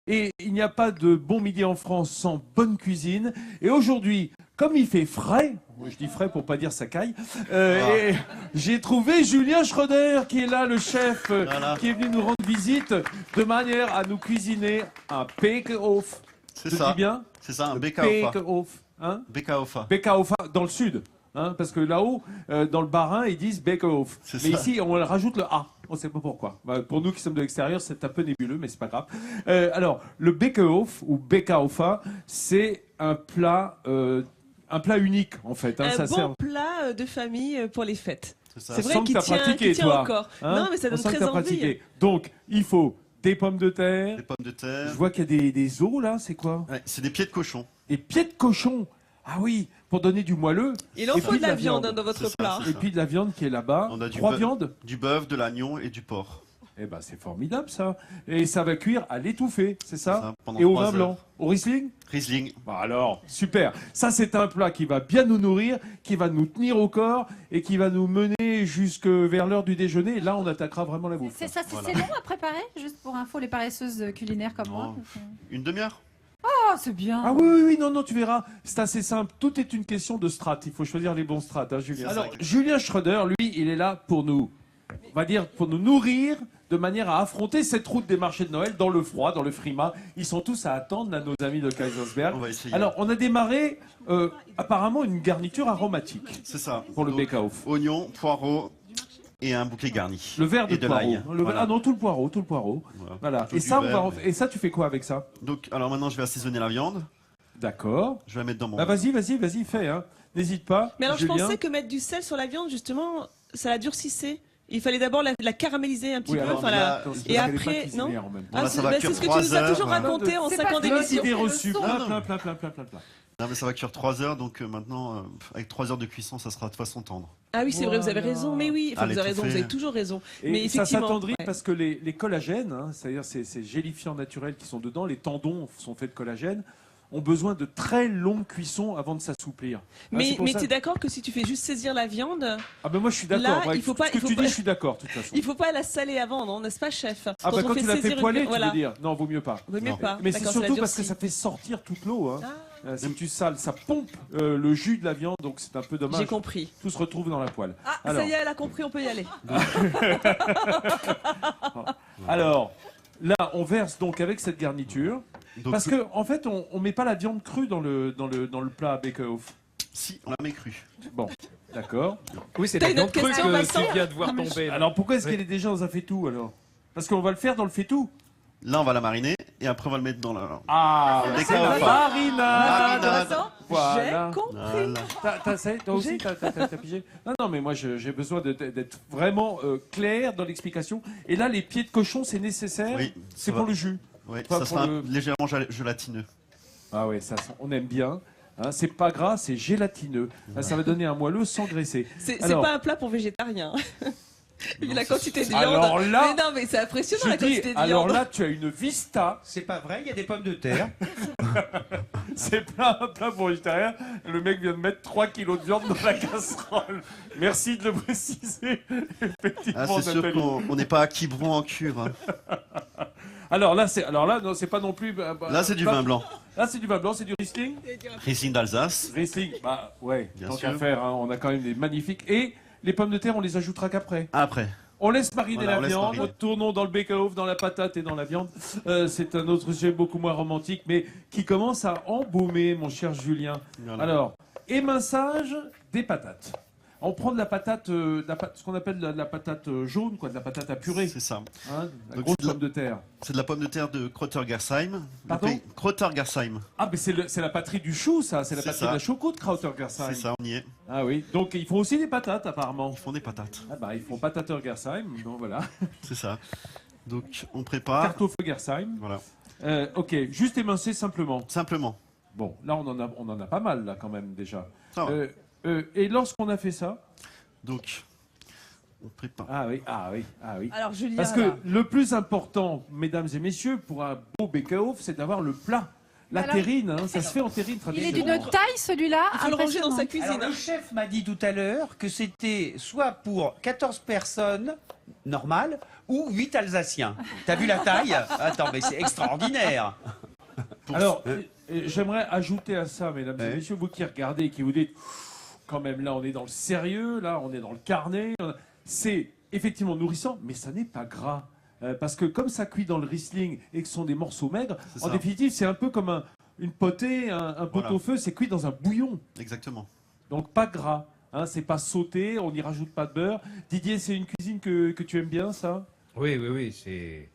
Et il n'y a pas de bon midi en France sans bonne cuisine. Et aujourd'hui, comme il fait frais, je dis frais pour pas dire ça caille, et j'ai trouvé Julien Schroeder qui est là, le chef, qui est venu nous rendre visite de manière à nous cuisiner un bake-off. C'est Je ça. dis bien? C'est ça, un beka-ofa. Bake-off. Hein? Beka-ofa. Beka-ofa, dans le sud. Hein, parce que là-haut, dans le Bas-Rhin, ils disent bake-off. Mais ça. ici, on rajoute le A. On ne sait pas pourquoi. Bah, pour nous qui sommes de l'extérieur, c'est un peu nébuleux, mais c'est pas grave. Alors, le bake-off ou beka-ofa, c'est un plat unique, en fait. Hein, Un bon plat de famille pour les fêtes. C'est vrai qu'il tient encore. Hein, non, mais ça donne très envie. Pratiqué. Donc, il faut des pommes de terre. Des pommes de terre. Je vois qu'il y a des os, là. C'est quoi? Ouais, c'est des pieds de cochon. Des pieds de cochon. Ah oui, pour donner du moelleux. Il en faut de la viande dans votre plat. Et puis de la viande qui est là-bas. On a Trois viandes. Du bœuf, de l'agneau et du porc. Eh ben c'est formidable ça. Et ça va cuire à l'étouffée, c'est ça, pendant et au 3 vin heures. blanc. Au Riesling? Riesling. Bah alors, super. Ça c'est un plat qui va bien nous nourrir, qui va nous tenir au corps et qui va nous mener jusque vers l'heure du déjeuner. Et là on attaquera vraiment la bouffe. C'est ça, c'est long à préparer, juste pour info, les paresseuses culinaires comme moi. Une demi-heure. Oh, c'est bien. Ah oui, non, tu verras. C'est assez simple. Tout est une question de strates. Il faut choisir les bons strates, hein, Julien. Alors, Julien Schroeder, lui, il est là pour nous, on va dire, pour nous nourrir de manière à affronter cette route des marchés de Noël dans le froid, dans le frima. Ils sont tous à attendre, là, nos amis de Kaisersberg. On va essayer. Alors, on a démarré apparemment une garniture aromatique. C'est ça. Pour le bake-off. Oignons, poireaux et un bouquet garni. Le verre de et de poireau. l'ail. Voilà. Ah non, tout le poireau. Voilà. Tout Et du ça, verre, et ça, tu fais quoi avec ça? Donc, alors maintenant, je vais assaisonner la viande. D'accord. Je vais la mettre dans mon... Bah vas-y, fais. Hein. N'hésite pas. Mais alors, Julien. je pensais que mettre du sel sur la viande, justement, ça la durcissait. Il fallait d'abord la caraméliser un petit peu. alors, Enfin, là, et après, non. Là, ça va cuire c'est ce que tu 3 nous as toujours heures. raconté en 5 ans Plein d'émission. d'idées reçues. Plein. Non, mais ça va cuire 3 heures, donc maintenant, avec 3 heures de cuisson, ça sera de toute façon tendre. Ah oui, c'est vrai, vous avez raison. Mais oui, enfin, Allez, vous avez raison, tout vous fait. avez toujours raison. Et Mais ça effectivement, s'attendrit ouais. parce que les collagènes, hein, c'est-à-dire ces gélifiants naturels qui sont dedans, les tendons sont faits de collagène, ont besoin de très longues cuissons avant de s'assouplir. Mais c'est pour ça- tu es d'accord que si tu fais juste saisir la viande, Ah ben moi je suis d'accord. là, Ouais, il faut pas. ce que il faut tu pas- dis, je suis d'accord de toute façon. Il faut pas la saler avant, non, n'est-ce pas, chef? Ah bah on quand tu l'as fait saisir poêler, tu voilà. veux dire? Non, vaut mieux pas. Vaut mieux Non. pas. Mais c'est D'accord, ça la surtout parce que durcit. ça fait sortir toute l'eau. Hein. Ah, Si tu sales, ça pompe le jus de la viande, donc c'est un peu dommage. j'ai compris. Tout se retrouve dans la poêle. Ah, Alors. ça y est, elle a compris, on peut y aller. Alors, là, on verse donc avec cette garniture. Donc, Parce que en fait, on met pas la viande crue dans le plat bake-off. si, on la met crue. Bon, d'accord. Oui, c'est T'as la une viande autre crue question, Vincent que tu viens de voir tomber. là. Alors pourquoi est-ce qu'elle est déjà dans un faitout alors? Parce qu'on va le faire dans le faitout. Là, on va la mariner et après, on va le mettre dans la... Ah, c'est c'est la la marinade. Marinade. Voilà. J'ai compris. Voilà. Toi aussi, t'as pigé? Non, mais moi, j'ai besoin d'être vraiment clair dans l'explication. Et là, les pieds de cochon, c'est nécessaire. Oui, C'est ça pour va. le jus. Ouais, Pas ça pour sera le- légèrement gélatineux. Ah ouais, ça, on aime bien. Hein, c'est pas gras, c'est gélatineux. Là, ça va donner un moelleux sans graisser. C'est Alors- pas un plat pour végétariens. Non, La c'est- quantité de Alors viande. là, Mais non, mais c'est impressionnant Je la dis, quantité de alors viande. là, tu as une vista. C'est pas vrai, il y a des pommes de terre. C'est plein pour végétarien. Le mec vient de mettre 3 kilos de viande dans la casserole. Merci de le préciser. Effectivement, Ah, c'est sûr Nathalie. qu'on n'est pas à Quiberon en cure. Hein. Alors là, non, c'est pas non plus. Là, c'est du vin blanc. Là, c'est du vin blanc, c'est du Riesling. Riesling d'Alsace. Riesling, bah ouais, Bien tant sûr. qu'à faire, hein, on a quand même des magnifiques. Et les pommes de terre, on les ajoutera qu'après. Après. On laisse mariner Voilà, on la laisse viande, mariner. tournons dans le bake-off, dans la patate et dans la viande. C'est un autre sujet beaucoup moins romantique, mais qui commence à embaumer, mon cher Julien. Voilà. Alors, éminçage des patates. On prend de la patate, ce qu'on appelle de la patate jaune, quoi, de la patate à purée. C'est ça. Hein, la Donc, grosse c'est de la- pomme de terre. C'est de la pomme de terre de Krautergersheim. Pardon Krautergersheim. Ah, mais c'est la patrie du chou, ça. C'est la C'est patrie ça. de la choucroute, Krautergersheim. C'est ça, on y est. Ah oui. Donc, ils font aussi des patates, apparemment. Ils font des patates. Ah bah, ils font Patatergersheim, donc voilà. C'est ça. Donc, on prépare. Kartoffelgersheim. Voilà. Ok, juste émincer simplement. Simplement. Bon, là, on en a pas mal, là, quand même, déjà. Ça va. Et lorsqu'on a fait ça... Donc, on prépare. Ah oui. Alors, Julien. Parce que le plus important, mesdames et messieurs, pour un beau bake-off, c'est d'avoir le plat. La Alors, terrine, hein, ça se fait en terrine Il est traditionnellement. d'une taille celui-là. Il faut le ranger dans sa impressionnante. cuisine. Alors, le chef m'a dit tout à l'heure que c'était soit pour 14 personnes normales ou 8 Alsaciens. T'as vu la taille? Attends, mais c'est extraordinaire. Alors, j'aimerais ajouter à ça, mesdames et Ouais. messieurs, vous qui regardez et qui vous dites, quand même, là, on est dans le sérieux, là, on est dans le carnet. C'est effectivement nourrissant, mais ça n'est pas gras. Parce que comme ça cuit dans le Riesling et que ce sont des morceaux maigres, C'est en ça. définitive, c'est un peu comme une potée, un pot-au-feu, c'est cuit dans un bouillon. Exactement. Donc pas gras. Hein, c'est pas sauté, on n'y rajoute pas de beurre. Didier, c'est une cuisine que tu aimes bien, ça? Oui, oui, oui.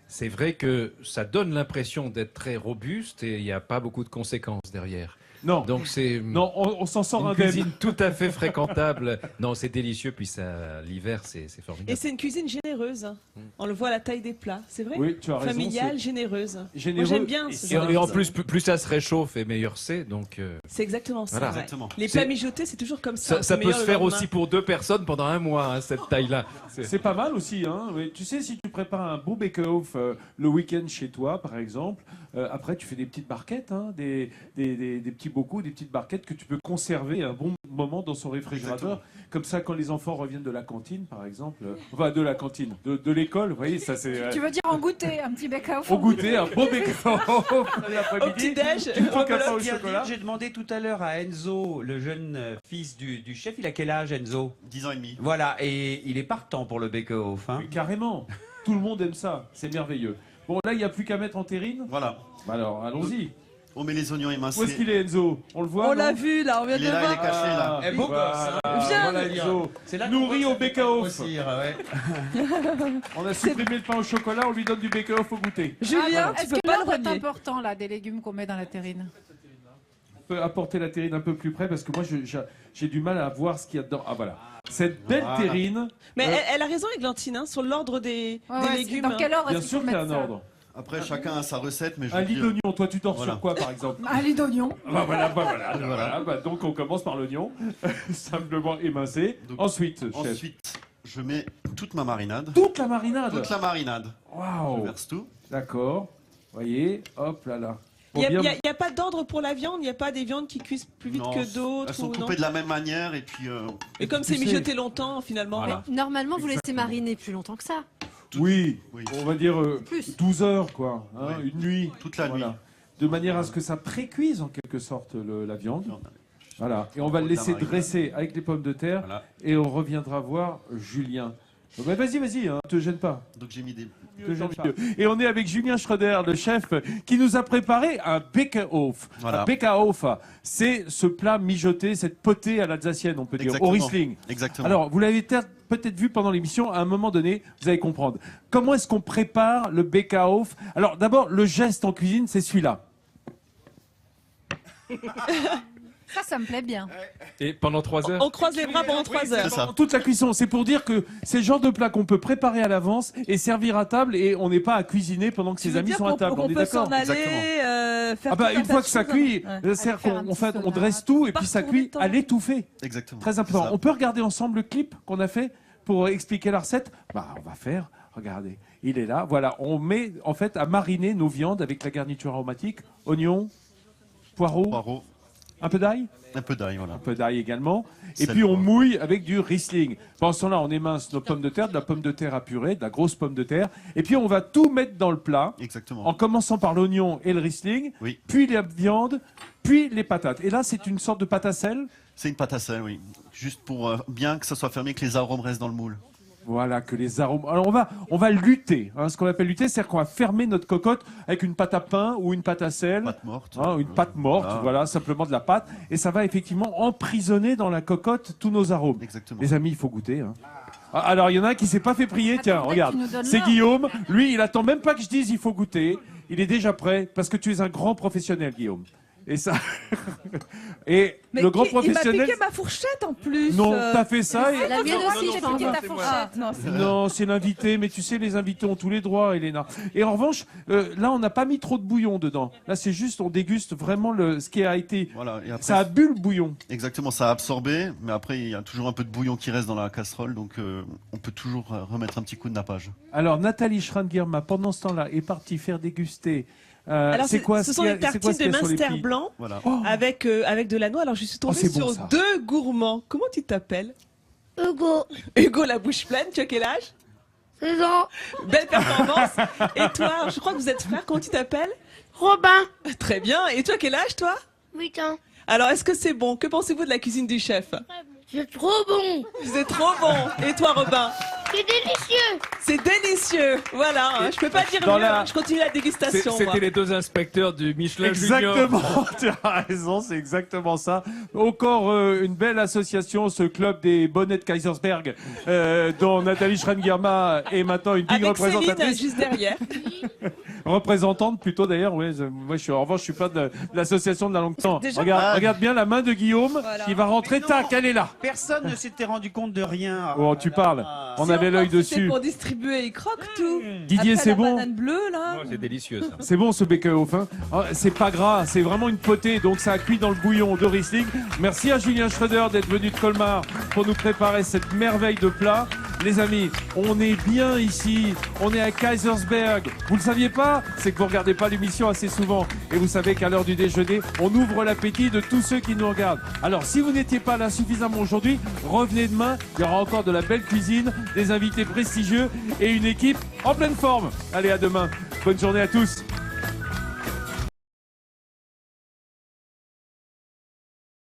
C'est vrai que ça donne l'impression d'être très robuste et il n'y a pas beaucoup de conséquences derrière. Non. Donc c'est Non, on s'en sort une indemne. cuisine tout à fait fréquentable. Non, c'est délicieux. Puis ça, l'hiver, c'est Et formidable. c'est une cuisine généreuse. On le voit à la taille des plats, c'est vrai. Oui, tu as raison. Familiale, généreuse. c'est généreux. Moi, j'aime bien Et ce c'est- genre Et en de plus, cuisine. plus ça se réchauffe et meilleur c'est. Donc C'est exactement ça. Voilà. ouais. Exactement. Les C'est- plats mijotés, c'est toujours comme ça. ça c'est peut meilleur se le faire lendemain. aussi pour 2 personnes pendant un mois, hein, cette taille-là. C'est pas mal aussi, hein. Oui, tu sais, si tu prépares un beau bake-off le week-end chez toi, par exemple, après tu fais des petites barquettes, hein, des petits bocaux, des petites barquettes que tu peux conserver un bon moment dans son réfrigérateur. Exactement. Comme ça, quand les enfants reviennent de la cantine, par exemple, enfin de la cantine, de l'école, vous voyez, ça c'est Tu veux dire en goûter, un petit bake-off au goûter, un beau bake-off Au l'après-midi. petit-déj, Tu prends au qu'un pain au Bien chocolat. dire, j'ai demandé tout à l'heure à Enzo, le jeune fils du chef, il a quel âge, Enzo? 10 ans et demi. Voilà, et il est partant pour le bake-off. Hein. Oui, carrément, tout le monde aime ça, c'est merveilleux. Bon, là, il n'y a plus qu'à mettre en terrine. Voilà. Bah alors, allons-y. On met les oignons Où est-ce émincés. qu'il est, Enzo? On le voit? On l'a non vu là, on vient de Il le est là, il est voir. caché là. Eh, beau gosse, hein. Viens, voilà, Enzo. C'est là Nourri au bake-off. grossir, ouais. On a supprimé le pain au chocolat, on lui donne du bake-off au goûter. Julien, tu Est-ce peux que pas le l'ordre est renier. important là des légumes qu'on met dans la terrine? On peut apporter la terrine un peu plus près parce que moi j'ai du mal à voir ce qu'il y a dedans. Ah voilà. Cette belle Voilà. terrine, Mais elle a raison, Églantine, hein, sur l'ordre des Ouais, légumes. dans quel ordre bien est-ce qu'il sûr faut qu'il y a mettre un ça? ordre. Après, chacun a sa recette, mais je Un veux lit dire- d'oignon, toi tu dors Voilà. sur quoi par exemple? Un lit d'oignon. Bah voilà. Bah, donc on commence par l'oignon, simplement émincé. Donc, Ensuite, chef. Ensuite, je mets toute ma marinade. Toute la marinade. Toute la marinade. Je Waouh. verse tout. D'accord. Voyez, hop là là. Il Bon, n'y bien- a pas d'ordre pour la viande, il n'y a pas des viandes qui cuisent plus vite Non, que d'autres. Elles sont ou non coupées de la même manière et puis Et comme Tu c'est sais- mijoté longtemps, finalement. Voilà. Normalement, vous laissez Exactement. mariner plus longtemps que ça. Oui, Oui. on va dire Plus. 12 heures quoi, hein, Oui. une nuit. toute la nuit. De manière à ce que ça précuise en quelque sorte la viande. Voilà. Et on va le De la laisser marinade. dresser avec les pommes de terre Voilà. et on reviendra voir Julien. Donc, bah, vas-y, hein, te gêne pas. Donc j'ai mis des. Te gêne pas. Et on est avec Julien Schroeder, le chef, qui nous a préparé un bake-off. Voilà. Un bake-off, c'est ce plat mijoté, cette potée à l'alsacienne, on peut dire, au Exactement. Riesling. Exactement. Alors, vous l'avez peut-être vu pendant l'émission, à un moment donné, vous allez comprendre. Comment est-ce qu'on prépare le bake-off? Alors, d'abord, le geste en cuisine, c'est celui-là. Ça me plaît bien. Et pendant 3 heures. On croise les bras pendant 3 heures. c'est ça. Toute la cuisson, c'est pour dire que c'est le genre de plat qu'on peut préparer à l'avance et servir à table et on n'est pas à cuisiner pendant que Tu ses veux amis dire sont à table. qu'on On est peut s'en d'accord? aller, Exactement. faire Ah bah tout un une tas fois de que ça choses. cuit, Ouais. c'est-à-dire Aller faire un qu'on petit on dresse salade. tout et Par puis ça combien de cuit temps à l'étouffée. Exactement. Très important. C'est ça. On peut regarder ensemble le clip qu'on a fait pour expliquer la recette? Bah on va faire. Regardez, il est là. Voilà, on met en fait à mariner nos viandes avec la garniture aromatique, oignons, poireaux, Poireaux, un peu d'ail. un peu d'ail, voilà. Un peu d'ail également. Et Sel, puis on quoi. mouille avec du Riesling. Pendant ce temps-là, on émince nos pommes de terre, de la pomme de terre à purée, de la grosse pomme de terre. Et puis on va tout mettre dans le plat, Exactement. en commençant par l'oignon et le Riesling, Oui. puis la viande, puis les patates. Et là, c'est une sorte de pâte à sel. C'est une pâte à sel, oui. Juste pour bien que ça soit fermé, que les arômes restent dans le moule. Voilà, que les arômes. Alors on va lutter. Hein. Ce qu'on appelle lutter, c'est qu'on va fermer notre cocotte avec une pâte à pain ou une pâte à sel. Pâte morte. Hein, une pâte morte, Voilà. voilà, simplement de la pâte. Et ça va effectivement emprisonner dans la cocotte tous nos arômes. Exactement. Les amis, il faut goûter. Hein. Ah, alors, il y en a un qui s'est pas fait prier. Tiens, Attendez, regarde. tu nous donnes C'est l'heure. Guillaume. Lui, il attend même pas que je dise il faut goûter. Il est déjà prêt parce que tu es un grand professionnel, Guillaume. Et ça. Et Mais le grand il m'a professionnel. piqué ma fourchette en plus. Non, t'as fait ça. et- La mienne aussi, je pense. ta fourchette. Ah, non, c'est Non, c'est l'invité, mais tu sais, les invités ont tous les droits, Elena. Et en revanche, là, on n'a pas mis trop de bouillon dedans. Là, c'est juste, on déguste vraiment ce qui a été. Voilà. Et après, Ça a bu le bouillon. exactement, ça a absorbé, mais après, il y a toujours un peu de bouillon qui reste dans la casserole, donc on peut toujours remettre un petit coup de nappage. Alors, Nathalie Schreingirma, pendant ce temps-là, est partie faire déguster. Alors, c'est quoi ce ce sont qu'il y a- des c'est quoi tartines ce qu'il y de a sur les minster plis blanc Voilà. Oh, avec de la noix. Alors, je suis tombée c'est bon, sur ça. 2 gourmands. Comment tu t'appelles? Hugo, Hugo, la bouche pleine. Tu as quel âge? 16 ans. Belle performance. Et toi, je crois que vous êtes frères. Comment tu t'appelles? Robin. Très bien. Et toi, quel âge, toi? 8 ans. Alors, est-ce que c'est bon? Que pensez-vous de la cuisine du chef? C'est trop bon. C'est trop bon. Et toi, Robin? C'est délicieux. C'est délicieux. Voilà, hein, je peux pas dire Dans mieux. la- Hein, je continue la dégustation. moi. C'était les deux inspecteurs du Michelin Junior. Exactement, tu as raison, c'est exactement ça. Encore une belle association, ce club des bonnets de Kaisersberg, dont Nathalie Schrein-Guillerma est maintenant une digne Avec Céline, représentatrice. juste derrière. Représentante plutôt d'ailleurs, oui. Moi, en revanche, je suis pas de l'association de la langue. Non, Déjà- regarde bien la main de Guillaume Voilà. qui va rentrer. Mais non. Tac, elle est là. Personne ne s'était rendu compte de rien. Oh, tu parles. On Si avait l'œil encore c'était dessus. pour distribuer, il croque tout. Didier, Après c'est la bon. banane bleue, là. Oh, c'est délicieux ça. C'est bon ce bec au fin. Oh, c'est pas gras, c'est vraiment une potée, donc ça a cuit dans le bouillon de Riesling. Merci à Julien Schroeder d'être venu de Colmar pour nous préparer cette merveille de plat. Les amis, on est bien ici, on est à Kaisersberg. Vous le saviez pas? C'est que vous regardez pas l'émission assez souvent. Et vous savez qu'à l'heure du déjeuner, on ouvre l'appétit de tous ceux qui nous regardent. Alors si vous n'étiez pas là suffisamment aujourd'hui, revenez demain. Il y aura encore de la belle cuisine, des invités prestigieux et une équipe en pleine forme. Allez, à demain. Bonne journée à tous.